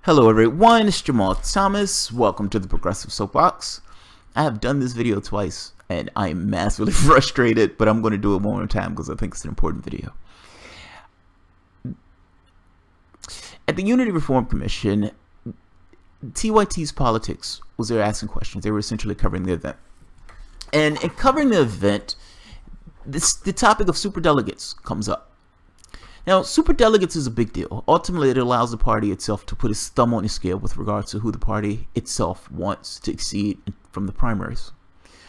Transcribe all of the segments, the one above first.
Hello everyone, it's Jamal Thomas. Welcome to the Progressive Soapbox. I have done this video twice and I'm massively frustrated, but I'm going to do it one more time because I think it's an important video. At the Unity Reform Commission, TYT's politics was there asking questions. They were essentially covering the event. And in covering the event, the topic of superdelegates comes up. Now, superdelegates is a big deal. Ultimately, it allows the party itself to put its thumb on the scale with regards to who the party itself wants to exceed from the primaries.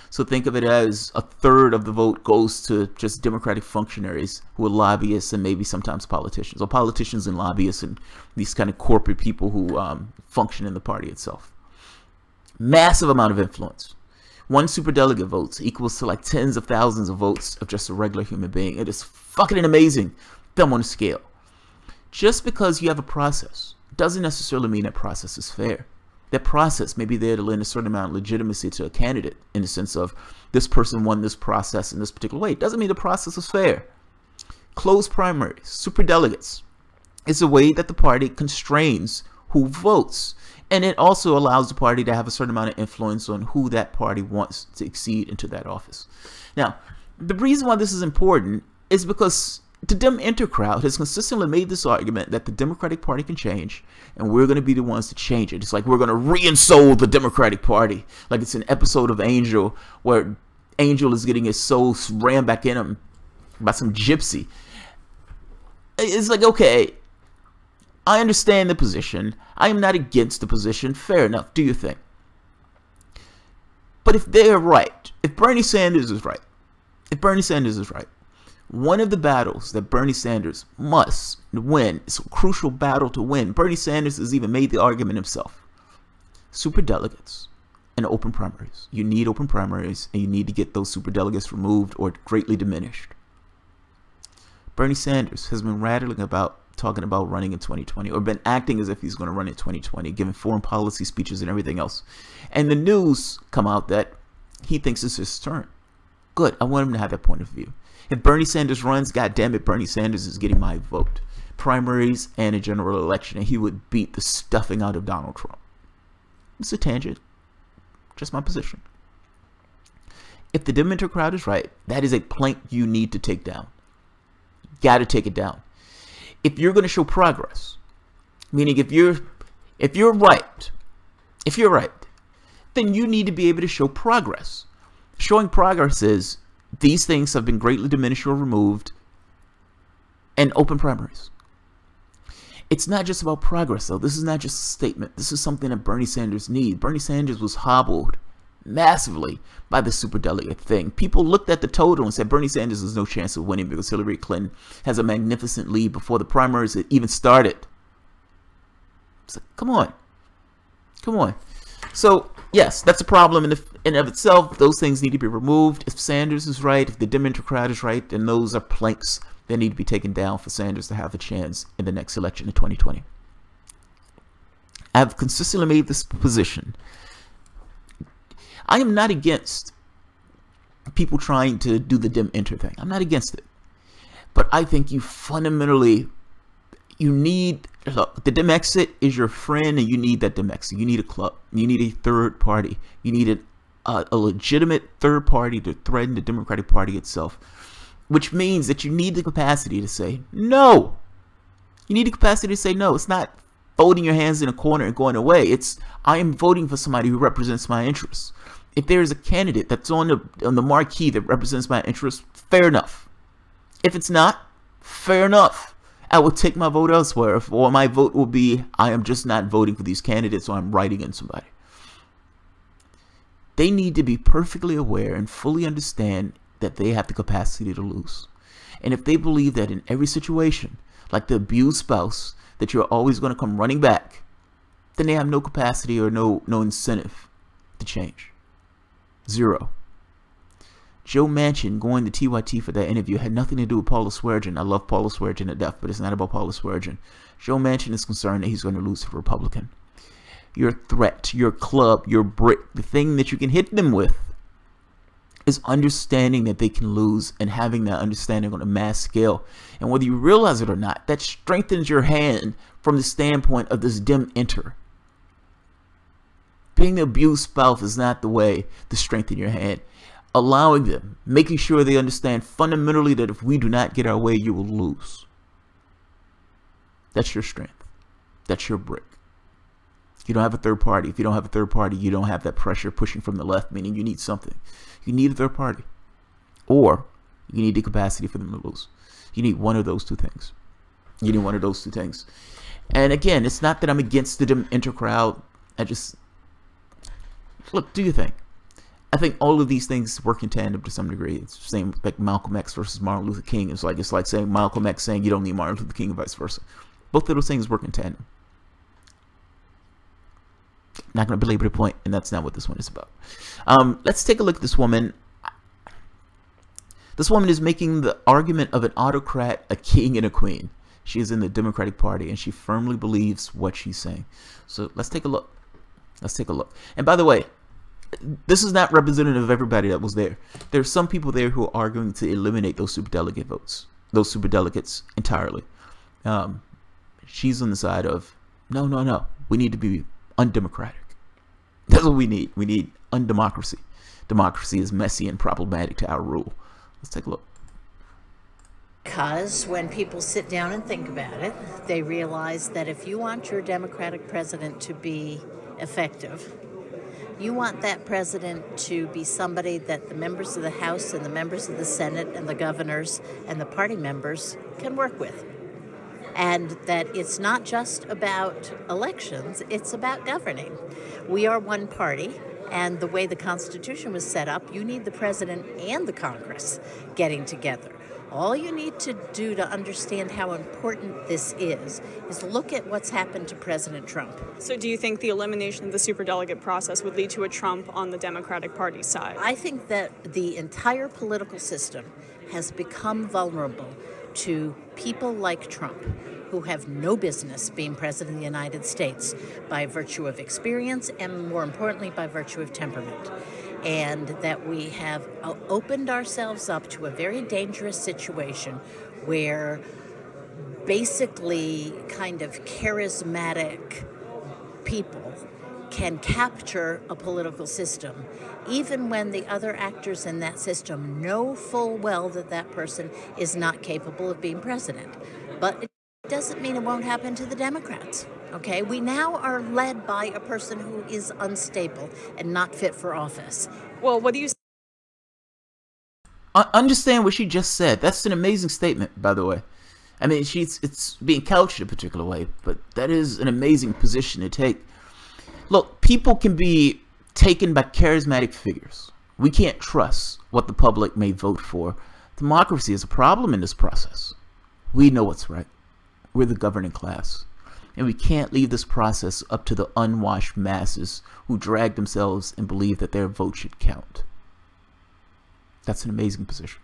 So think of it as a third of the vote goes to just Democratic functionaries who are lobbyists and maybe sometimes politicians, or politicians and lobbyists and these kind of corporate people who function in the party itself. Massive amount of influence. One superdelegate votes equals to like tens of thousands of votes of just a regular human being. It is fucking amazing. Thumb on the scale. Just because you have a process doesn't necessarily mean that process is fair. That process may be there to lend a certain amount of legitimacy to a candidate in the sense of this person won this process in this particular way. It doesn't mean the process is fair. Closed primaries, superdelegates, is a way that the party constrains who votes. And it also allows the party to have a certain amount of influence on who that party wants to exceed into that office. Now, the reason why this is important is because the Dem Enter crowd has consistently made this argument that the Democratic Party can change, and we're going to be the ones to change it. It's like we're going to re-ensoul the Democratic Party, like it's an episode of Angel where Angel is getting his soul rammed back in him by some gypsy. It's like, okay, I understand the position. I am not against the position. Fair enough. Do your thing. But if they're right, if Bernie Sanders is right, one of the battles that Bernie Sanders must win, it's a crucial battle to win. Bernie Sanders has even made the argument himself. Superdelegates and open primaries. You need open primaries, and you need to get those superdelegates removed or greatly diminished. Bernie Sanders has been talking about running in 2020, or been acting as if he's going to run in 2020, giving foreign policy speeches and everything else. And the news come out that he thinks it's his turn. Good. I want him to have that point of view. If Bernie Sanders runs, goddammit, Bernie Sanders is getting my vote. Primaries and a general election, and he would beat the stuffing out of Donald Trump. It's a tangent. Just my position. If the Dementer crowd is right, that is a plank you need to take down. You got to take it down. If you're going to show progress, meaning if you're right, then you need to be able to show progress. Showing progress is these things have been greatly diminished or removed, and open primaries. It's not just about progress, though. This is not just a statement. This is something that Bernie Sanders needs. Bernie Sanders was hobbled massively by the superdelegate thing. People looked at the total and said Bernie Sanders has no chance of winning because Hillary Clinton has a magnificent lead before the primaries had even started. So, come on. So, yes, that's a problem in and of itself. Those things need to be removed. If Sanders is right, if the Dementer crowd is right, then those are planks that need to be taken down for Sanders to have a chance in the next election in 2020. I've consistently made this position. I am not against people trying to do the Dem-Enter thing. I'm not against it. But I think you need, look, the Dem-Exit is your friend, and you need that Dem-Exit. You need a club. You need a third party. You need a legitimate third party to threaten the Democratic Party itself, which means that you need the capacity to say no. You need the capacity to say no. It's not folding your hands in a corner and going away. It's, I am voting for somebody who represents my interests. If there is a candidate that's on the marquee that represents my interests, fair enough. If it's not, fair enough. I will take my vote elsewhere, or my vote will be, I am just not voting for these candidates, or I'm writing in somebody. They need to be perfectly aware and fully understand that they have the capacity to lose. And if they believe that in every situation, like the abused spouse, that you're always going to come running back, then they have no capacity or no incentive to change. Zero. Joe Manchin going to TYT for that interview had nothing to do with Paula Swearengin. I love Paula Swearengin to death, but it's not about Paula Swearengin. Joe Manchin is concerned that he's going to lose to a Republican. Your threat, your club, your brick, the thing that you can hit them with is understanding that they can lose and having that understanding on a mass scale. And whether you realize it or not, that strengthens your hand from the standpoint of this dim enter. Being the abused spouse is not the way to strengthen your hand. Allowing them, making sure they understand fundamentally that if we do not get our way, you will lose. That's your strength. That's your brick. You don't have a third party. If you don't have a third party, you don't have that pressure pushing from the left, meaning you need something. You need a third party. Or you need the capacity for them to lose. You need one of those two things. You need one of those two things. And again, it's not that I'm against the dim enter crowd. I just, look, do your thing. I think all of these things work in tandem to some degree. It's the same like Malcolm X versus Martin Luther King. It's like saying Malcolm X saying you don't need Martin Luther King and vice versa. Both of those things work in tandem. Not going to belabor the point, and that's not what this one is about. Let's take a look at this woman. This woman is making the argument of an autocrat, a king, and a queen. She is in the Democratic Party, and she firmly believes what she's saying. So let's take a look. Let's take a look. And by the way, this is not representative of everybody that was there. There are some people there who are arguing to eliminate those superdelegate votes, those superdelegates entirely. She's on the side of, no, we need to be undemocratic. That's what we need. We need undemocracy. Democracy is messy and problematic to our rule. Let's take a look. Because when people sit down and think about it, they realize that if you want your Democratic president to be effective, you want that president to be somebody that the members of the House and the members of the Senate and the governors and the party members can work with. And that it's not just about elections, it's about governing. We are one party, and the way the Constitution was set up, you need the president and the Congress getting together. All you need to do to understand how important this is look at what's happened to President Trump. So do you think the elimination of the superdelegate process would lead to a Trump on the Democratic Party side? I think that the entire political system has become vulnerable to people like Trump, who have no business being president of the United States by virtue of experience and, more importantly, by virtue of temperament. And that we have opened ourselves up to a very dangerous situation where basically kind of charismatic people can capture a political system, even when the other actors in that system know full well that that person is not capable of being president. But it doesn't mean it won't happen to the Democrats. Okay, we now are led by a person who is unstable and not fit for office. Well, what do you understand what she just said? That's an amazing statement, by the way. I mean, it's being couched a particular way, but that is an amazing position to take. Look, people can be taken by charismatic figures. We can't trust what the public may vote for. Democracy is a problem in this process. We know what's right. We're the governing class. And we can't leave this process up to the unwashed masses who drag themselves and believe that their vote should count. That's an amazing position.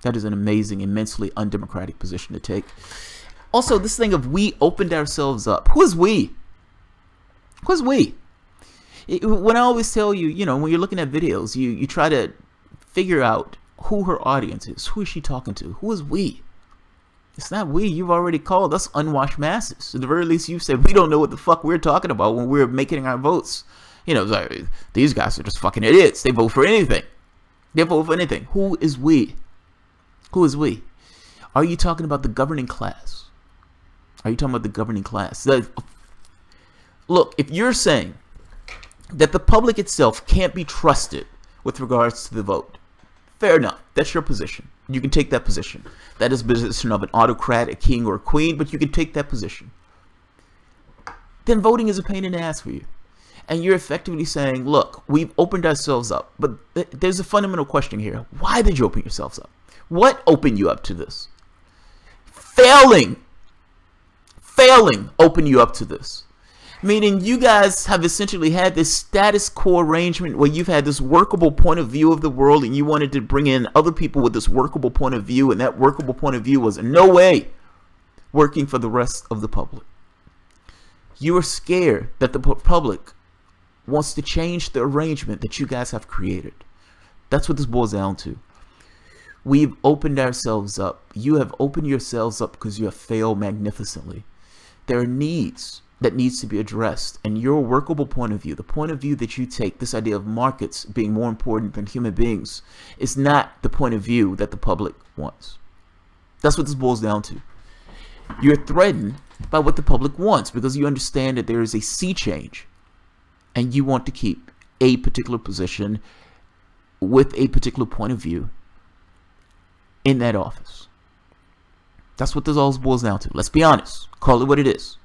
That is an amazing, immensely undemocratic position to take. Also, this thing of we opened ourselves up. Who is we? Who is we? When I always tell you, you know, when you're looking at videos, you try to figure out who her audience is. Who is she talking to? Who is we? It's not we. You've already called us unwashed masses. At the very least, you've said we don't know what the fuck we're talking about when we're making our votes. You know, it's like, these guys are just fucking idiots. They vote for anything. They vote for anything. Who is we? Who is we? Are you talking about the governing class? Are you talking about the governing class? Look, if you're saying that the public itself can't be trusted with regards to the vote, fair enough. That's your position. You can take that position. That is the position of an autocrat, a king, or a queen, but you can take that position. Then voting is a pain in the ass for you. And you're effectively saying, look, we've opened ourselves up. But there's a fundamental question here. Why did you open yourselves up? What opened you up to this? Failing opened you up to this. Meaning you guys have essentially had this status quo arrangement where you've had this workable point of view of the world and you wanted to bring in other people with this workable point of view, and that workable point of view was in no way working for the rest of the public. You are scared that the public wants to change the arrangement that you guys have created. That's what this boils down to. We've opened ourselves up. You have opened yourselves up because you have failed magnificently. There are needs that needs to be addressed, and your workable point of view, the point of view that you take, this idea of markets being more important than human beings, is not the point of view that the public wants. That's what this boils down to. You're threatened by what the public wants because you understand that there is a sea change, and you want to keep a particular position with a particular point of view in that office. That's what this all boils down to. Let's be honest. Call it what it is.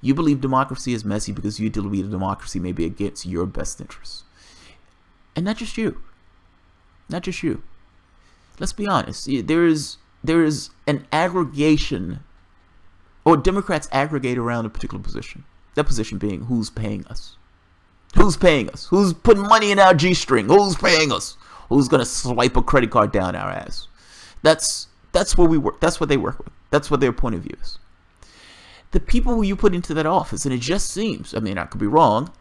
You believe democracy is messy because you believe democracy may be against your best interests. And not just you. Not just you. Let's be honest. There is an aggregation, or Democrats aggregate around a particular position. That position being who's paying us. Who's paying us? Who's putting money in our G-string? Who's paying us? Who's going to swipe a credit card down our ass? That's where we work. That's what they work with. That's what their point of view is. The people who you put into that office, and it just seems, I mean, I could be wrong,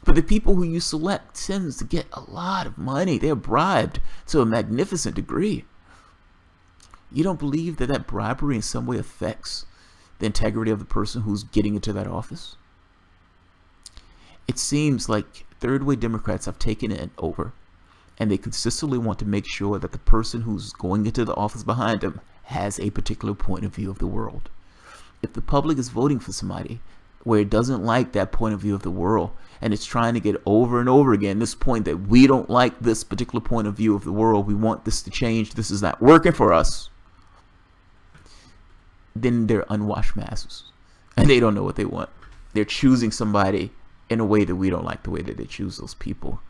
but the people who you select tends to get a lot of money. They're bribed to a magnificent degree. You don't believe that that bribery in some way affects the integrity of the person who's getting into that office? It seems like third-way Democrats have taken it over, and they consistently want to make sure that the person who's going into the office behind them has a particular point of view of the world. If the public is voting for somebody where it doesn't like that point of view of the world, and it's trying to get over and over again this point that we don't like this particular point of view of the world, we want this to change, this is not working for us, then they're unwashed masses, and they don't know what they want. They're choosing somebody in a way that we don't like the way that they choose those people.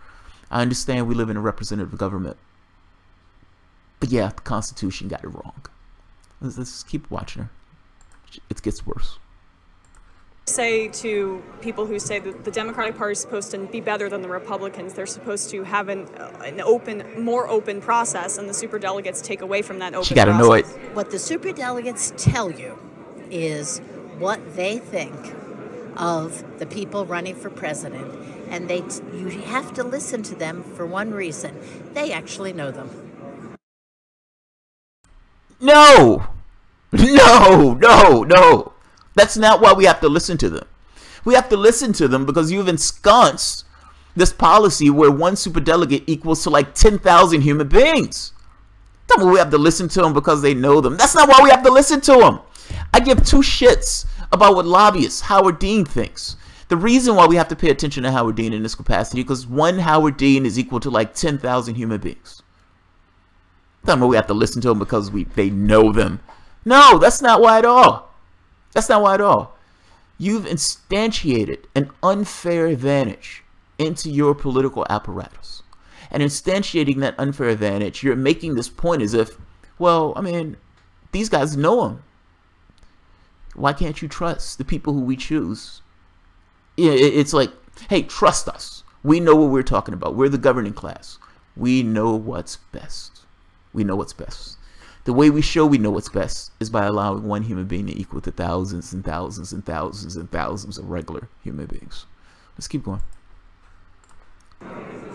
I understand we live in a representative government, but yeah, the Constitution got it wrong. Let's keep watching her. It gets worse. Say to people who say that the Democratic Party is supposed to be better than the Republicans, they're supposed to have an more open process, and the superdelegates take away from that open process. She got annoyed. What the superdelegates tell you is what they think of the people running for president, and you have to listen to them for one reason: they actually know them. No, that's not why we have to listen to them. We have to listen to them because you've ensconced this policy where one superdelegate equals to like 10,000 human beings. That's why we have to listen to them because they know them. That's not why we have to listen to them. I give two shits about what lobbyist Howard Dean thinks. The reason why we have to pay attention to Howard Dean in this capacity because one Howard Dean is equal to like 10,000 human beings. That's not why we have to listen to them because they know them. No, that's not why at all. That's not why at all. You've instantiated an unfair advantage into your political apparatus. And instantiating that unfair advantage, you're making this point as if, well, I mean, these guys know him. Why can't you trust the people who we choose? It's like, hey, trust us. We know what we're talking about. We're the governing class. We know what's best. We know what's best. The way we show we know what's best is by allowing one human being to equal to thousands and thousands and thousands and thousands of regular human beings. Let's keep going.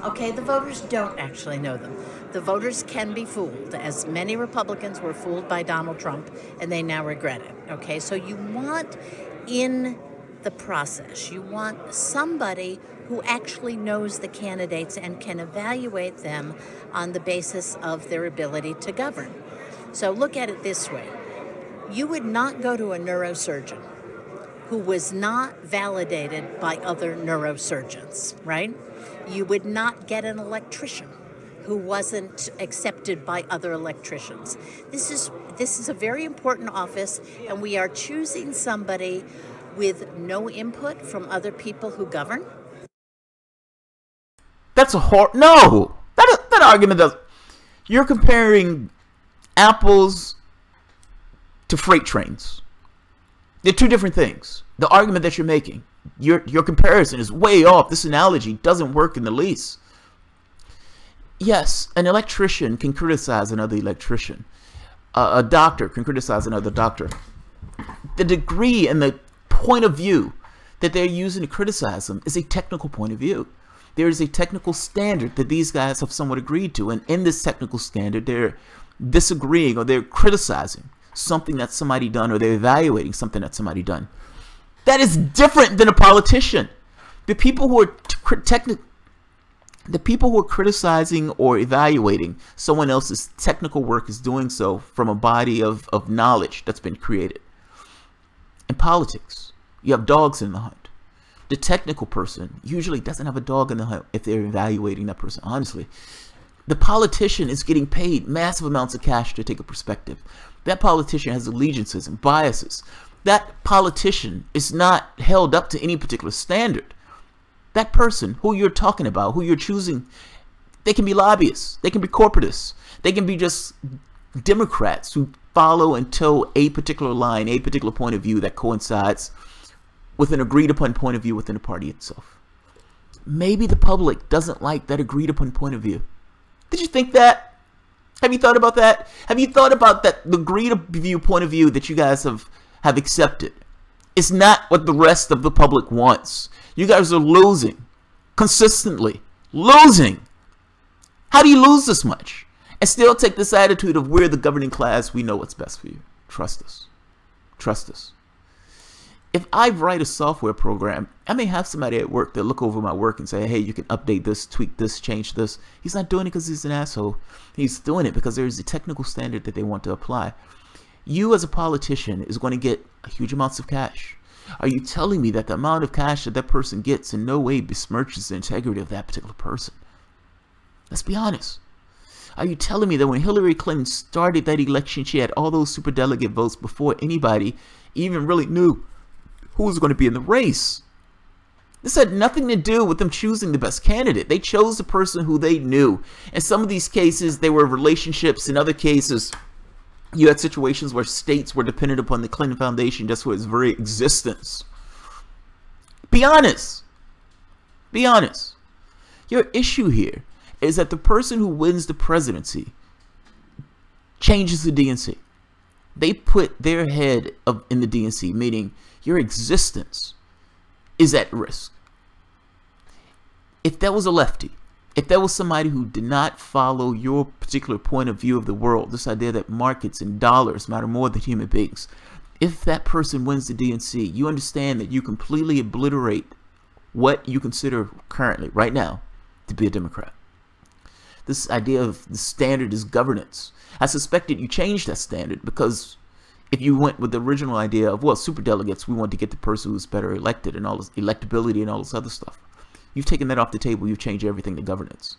Okay, the voters don't actually know them. The voters can be fooled, as many Republicans were fooled by Donald Trump, and they now regret it. Okay, so you want in the process, you want somebody who actually knows the candidates and can evaluate them on the basis of their ability to govern. So look at it this way. You would not go to a neurosurgeon who was not validated by other neurosurgeons, right? You would not get an electrician who wasn't accepted by other electricians. This is a very important office, and we are choosing somebody with no input from other people who govern. That's a no. That argument does. You're comparing apples to freight trains. They're two different things. The argument that you're making, your comparison is way off. This analogy doesn't work in the least. Yes, an electrician can criticize another electrician. A doctor can criticize another doctor. The degree and the point of view that they're using to criticize them is a technical point of view. There is a technical standard that these guys have somewhat agreed to, and in this technical standard, they're disagreeing or they're criticizing something that somebody done, or they're evaluating something that somebody done. That is different than a politician. The people who are criticizing or evaluating someone else's technical work is doing so from a body of knowledge that's been created. In politics, you have dogs in the hunt. The technical person usually doesn't have a dog in the hunt if they're evaluating that person, honestly. The politician is getting paid massive amounts of cash to take a perspective. That politician has allegiances and biases. That politician is not held up to any particular standard. That person who you're talking about, who you're choosing, they can be lobbyists, they can be corporatists, they can be just Democrats who follow and toe a particular line, a particular point of view that coincides with an agreed upon point of view within the party itself. Maybe the public doesn't like that agreed upon point of view. Did you think that? Have you thought about that? Have you thought about that the agreed view point of view that you guys have accepted? It's not what the rest of the public wants. You guys are losing. Consistently. Losing. How do you lose this much? And still take this attitude of we're the governing class, we know what's best for you. Trust us. Trust us. If I write a software program, I may have somebody at work that look over my work and say, hey, you can update this, tweak this, change this. He's not doing it because he's an asshole. He's doing it because there's a technical standard that they want to apply. You as a politician is going to get huge amounts of cash. Are you telling me that the amount of cash that that person gets in no way besmirches the integrity of that particular person? Let's be honest. Are you telling me that when Hillary Clinton started that election, she had all those superdelegate votes before anybody even really knew who was going to be in the race? This had nothing to do with them choosing the best candidate. They chose the person who they knew. In some of these cases, they were relationships. In other cases, you had situations where states were dependent upon the Clinton Foundation just for its very existence. Be honest. Be honest. Your issue here is that the person who wins the presidency changes the DNC. They put their head in the DNC, meaning your existence is at risk. If that was a lefty, if that was somebody who did not follow your particular point of view of the world, this idea that markets and dollars matter more than human beings, if that person wins the DNC, you understand that you completely obliterate what you consider currently, right now, to be a Democrat. This idea of the standard is governance. I suspected you changed that standard because if you went with the original idea of, well, superdelegates, we want to get the person who's better elected and all this electability and all this other stuff. You've taken that off the table. You've changed everything to governance.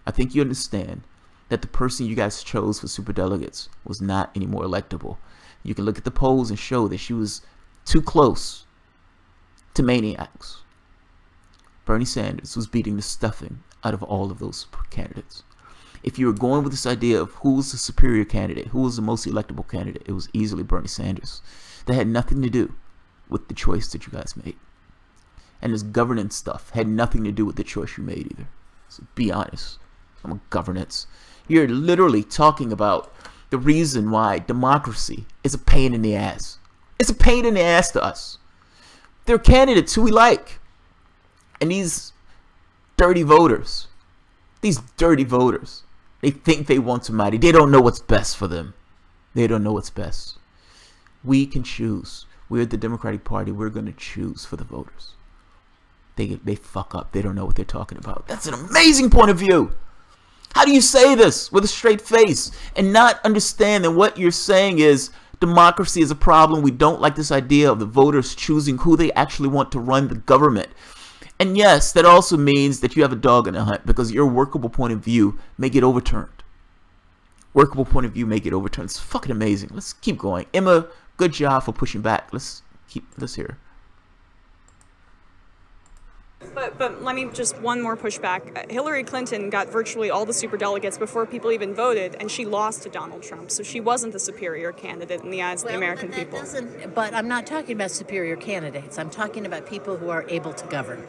I think you understand that the person you guys chose for superdelegates was not any more electable. You can look at the polls and show that she was too close to maniacs. Bernie Sanders was beating the stuffing out of all of those candidates. If you were going with this idea of who was the superior candidate, who was the most electable candidate, it was easily Bernie Sanders. That had nothing to do with the choice that you guys made. And this governance stuff had nothing to do with the choice you made either. So be honest. I'm a governance. You're literally talking about the reason why democracy is a pain in the ass. It's a pain in the ass to us. There are candidates who we like. And these dirty voters, they think they want somebody. They don't know what's best for them. They don't know what's best. We can choose. We're the Democratic Party. We're going to choose for the voters. They fuck up. They don't know what they're talking about. That's an amazing point of view. How do you say this with a straight face and not understand that what you're saying is democracy is a problem? We don't like this idea of the voters choosing who they actually want to run the government. And yes, that also means that you have a dog in the hunt because your workable point of view may get overturned. Workable point of view may get overturned. It's fucking amazing. Let's keep going. Emma, good job for pushing back. Let's hear. But let me just one more pushback. Hillary Clinton got virtually all the superdelegates before people even voted, and she lost to Donald Trump. So she wasn't the superior candidate in the eyes of the American people. But I'm not talking about superior candidates. I'm talking about people who are able to govern.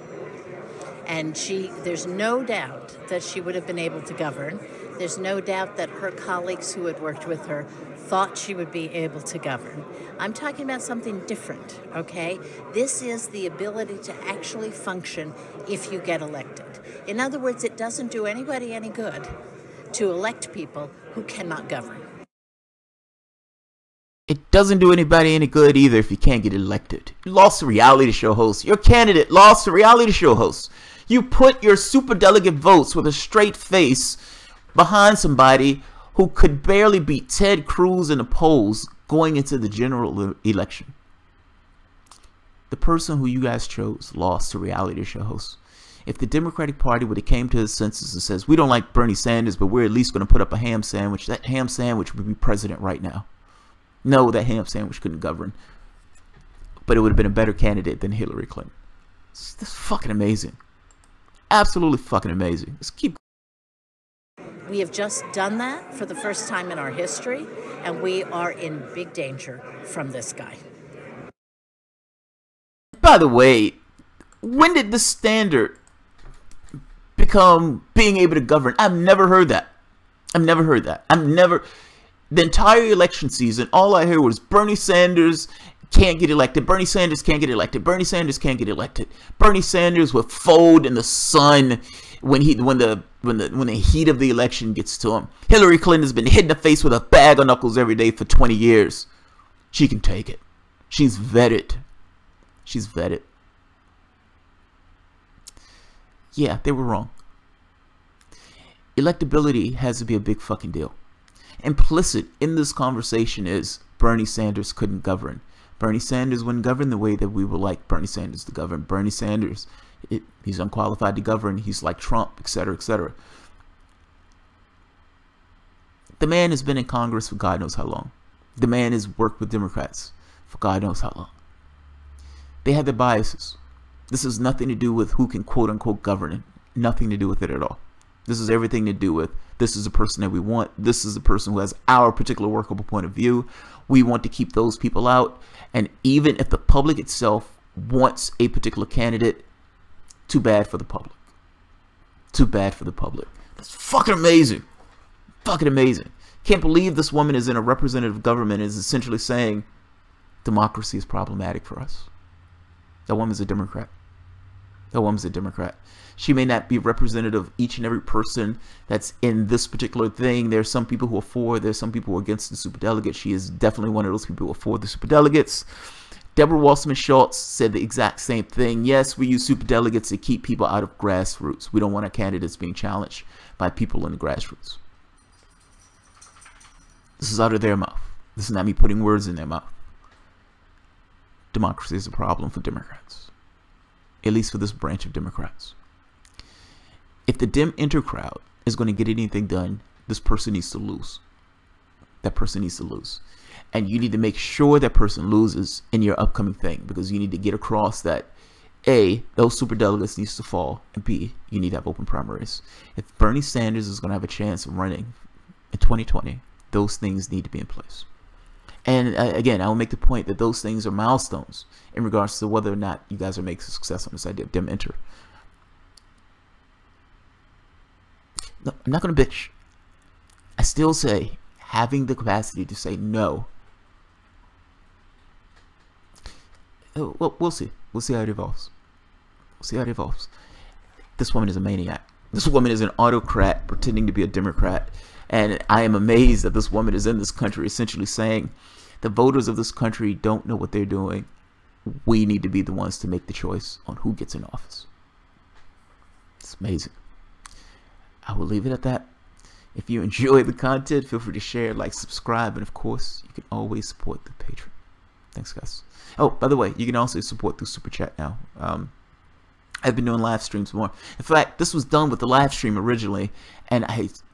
And there's no doubt that she would have been able to govern. There's no doubt that her colleagues who had worked with her thought she would be able to govern. I'm talking about something different, okay? This is the ability to actually function if you get elected. In other words, it doesn't do anybody any good to elect people who cannot govern. It doesn't do anybody any good either if you can't get elected. You lost a reality show host. Your candidate lost a reality show host. You put your superdelegate votes with a straight face behind somebody who could barely beat Ted Cruz in the polls going into the general election. The person who you guys chose lost a reality show host. If the Democratic Party would have came to his senses and says, we don't like Bernie Sanders, but we're at least going to put up a ham sandwich, that ham sandwich would be president right now. No, that ham sandwich couldn't govern. But it would have been a better candidate than Hillary Clinton. That's fucking amazing. Absolutely fucking amazing. Let's keep. We have just done that for the first time in our history, and we are in big danger from this guy. By the way, when did the standard become being able to govern? I've never heard that. The entire election season, all I heard was Bernie Sanders can't get elected. Bernie Sanders can't get elected. Bernie Sanders can't get elected. Bernie Sanders would fold in the sun when the heat of the election gets to him. Hillary Clinton has been hit in the face with a bag of knuckles every day for 20 years. She can take it. She's vetted. She's vetted. Yeah, they were wrong. Electability has to be a big fucking deal. Implicit in this conversation is Bernie Sanders couldn't govern. Bernie Sanders wouldn't govern the way that we would like Bernie Sanders to govern. Bernie Sanders, he's unqualified to govern. He's like Trump, etc., etc. The man has been in Congress for God knows how long. The man has worked with Democrats for God knows how long. They have their biases. This has nothing to do with who can quote-unquote govern it. Nothing to do with it at all. This is everything to do with, this is the person that we want. This is the person who has our particular workable point of view. We want to keep those people out. And even if the public itself wants a particular candidate, too bad for the public. Too bad for the public. That's fucking amazing. Fucking amazing. Can't believe this woman is in a representative government and is essentially saying democracy is problematic for us. That woman's a Democrat. That woman's a Democrat. She may not be representative of each and every person that's in this particular thing. There's some people who are for, there's some people who are against the superdelegates. She is definitely one of those people who are for the superdelegates. Deborah Wasserman-Schultz said the exact same thing. Yes, we use superdelegates to keep people out of grassroots. We don't want our candidates being challenged by people in the grassroots. This is out of their mouth. This is not me putting words in their mouth. Democracy is a problem for Democrats. At least for this branch of Democrats. If the Dem Enter crowd is going to get anything done, this person needs to lose. That person needs to lose. And you need to make sure that person loses in your upcoming thing, because you need to get across that A, those superdelegates needs to fall, and B, you need to have open primaries. If Bernie Sanders is going to have a chance of running in 2020, those things need to be in place. And again, I will make the point that those things are milestones in regards to whether or not you guys are making success on this idea of Dem Enter. No, I'm not going to bitch. I still say having the capacity to say no. Well, we'll see. We'll see how it evolves. We'll see how it evolves. This woman is a maniac. This woman is an autocrat pretending to be a Democrat. And I am amazed that this woman is in this country essentially saying the voters of this country don't know what they're doing. We need to be the ones to make the choice on who gets in office. It's amazing. I will leave it at that. If you enjoy the content, feel free to share, like, subscribe, and of course, you can always support the Patreon. Thanks, guys. Oh, by the way, you can also support through Super Chat now. I've been doing live streams more. In fact, this was done with the live stream originally, and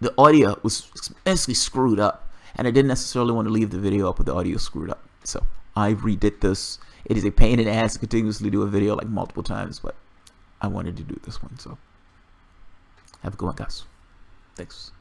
the audio was basically screwed up, and I didn't necessarily want to leave the video up with the audio screwed up. So I redid this. It is a pain in the ass to continuously do a video like multiple times, but I wanted to do this one. So have a good one, guys. Thanks.